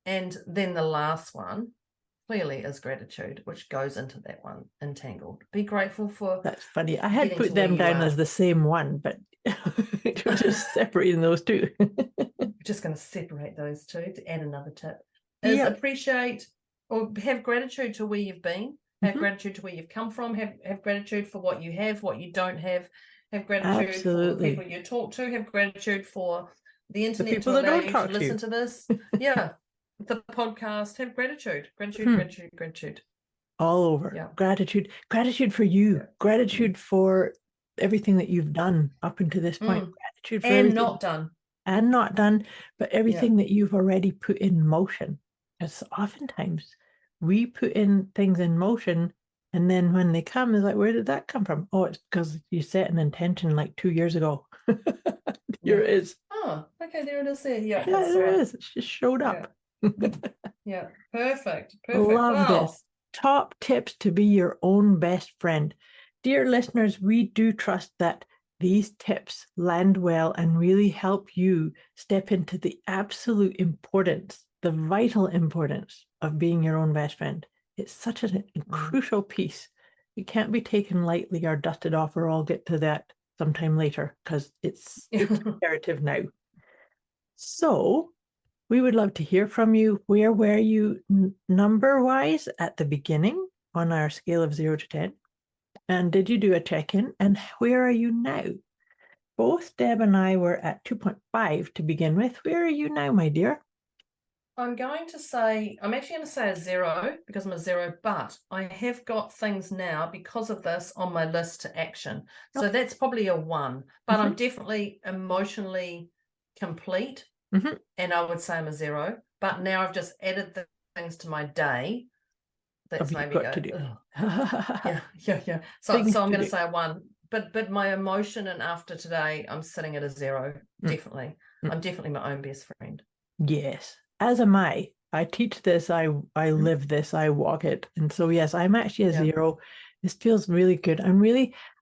and then the last one clearly is gratitude, which goes into that one, entangled. Be grateful for. That's funny. I had put them down as the same one, but we're just separating those 2. We're just going to separate those 2 to add another tip. Is appreciate or have gratitude to where you've been, have gratitude to where you've come from, have gratitude for what you have, what you don't have gratitude for the people you talk to, have gratitude for the internet, the people that don't talk to listen to this. Yeah. The podcast, have gratitude. All over. Yeah. Gratitude for you, gratitude for everything that you've done up until this point, gratitude for everything not done, but everything that you've already put in motion. Because oftentimes we put in things in motion, and then when they come, it's like, where did that come from? Oh, it's because you set an intention like 2 years ago. Here it is. Oh, okay, there it is there. Yeah, there it is. It just showed up. Yeah, perfect. Love this. Top tips to be your own best friend. Dear listeners, we do trust that these tips land well and really help you step into the absolute importance, the vital importance of being your own best friend. It's such a crucial piece. It can't be taken lightly or dusted off, or I'll get to that sometime later, because it's imperative now. So We would love to hear from you. Where were you number-wise at the beginning on our scale of 0 to 10? And did you do a check-in? And where are you now? Both Deb and I were at 2.5 to begin with. Where are you now, my dear? I'm actually going to say a 0 because I'm a 0, but I have got things now because of this on my list to action. So that's probably a 1, but I'm definitely emotionally complete. And I would say I'm a 0, but now I've just added the things to my day. That's maybe got to do. Yeah. So I'm going to say a 1, but my emotion and after today, I'm sitting at a 0. Definitely. I'm definitely my own best friend. Yes. As am I. I teach this, I live this, I walk it. And so, yes, I'm actually a 0. This feels really good.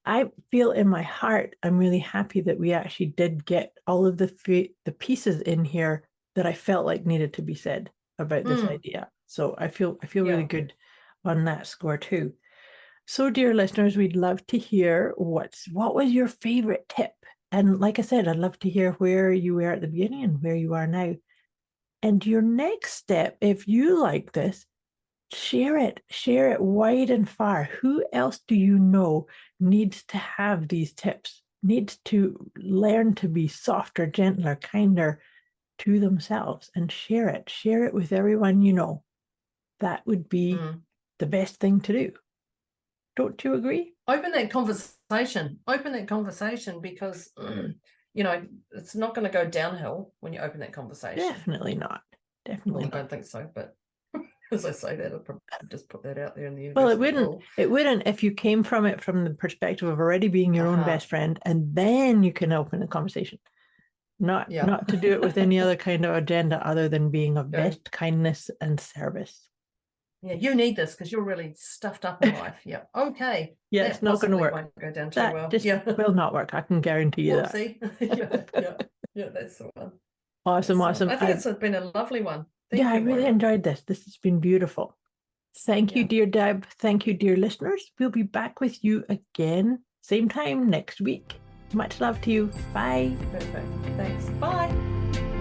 I feel in my heart, I'm really happy that we actually did get all of the pieces in here that I felt like needed to be said about this idea. So I feel really good on that score too. So, dear listeners, we'd love to hear what was your favorite tip? And like I said, I'd love to hear where you were at the beginning and where you are now. And your next step, if you like this, share it wide and far. Who else do you know needs to have these tips, needs to learn to be softer, gentler, kinder to themselves, and share it with everyone you know. That would be the best thing to do. Don't you agree? Open that conversation because it's not going to go downhill when you open that conversation. Definitely not. Definitely not. I don't think so, but as I say that, I'll probably just put that out there in the universe. Well, it wouldn't if you came from it from the perspective of already being your own best friend, and then you can open a conversation. Not to do it with any other kind of agenda other than being of best kindness and service. Yeah, you need this because you're really stuffed up in life. Yeah. Okay. Yeah, it's not going to work. Won't go down too That well. just will not work. I can guarantee you that. Yeah, that's the one. Awesome. I think it's been a lovely one. Thank you, I really enjoyed this. This has been beautiful. Thank you, dear Deb. Thank you, dear listeners. We'll be back with you again, same time next week. Much love to you. Bye. Perfect. Thanks. Bye.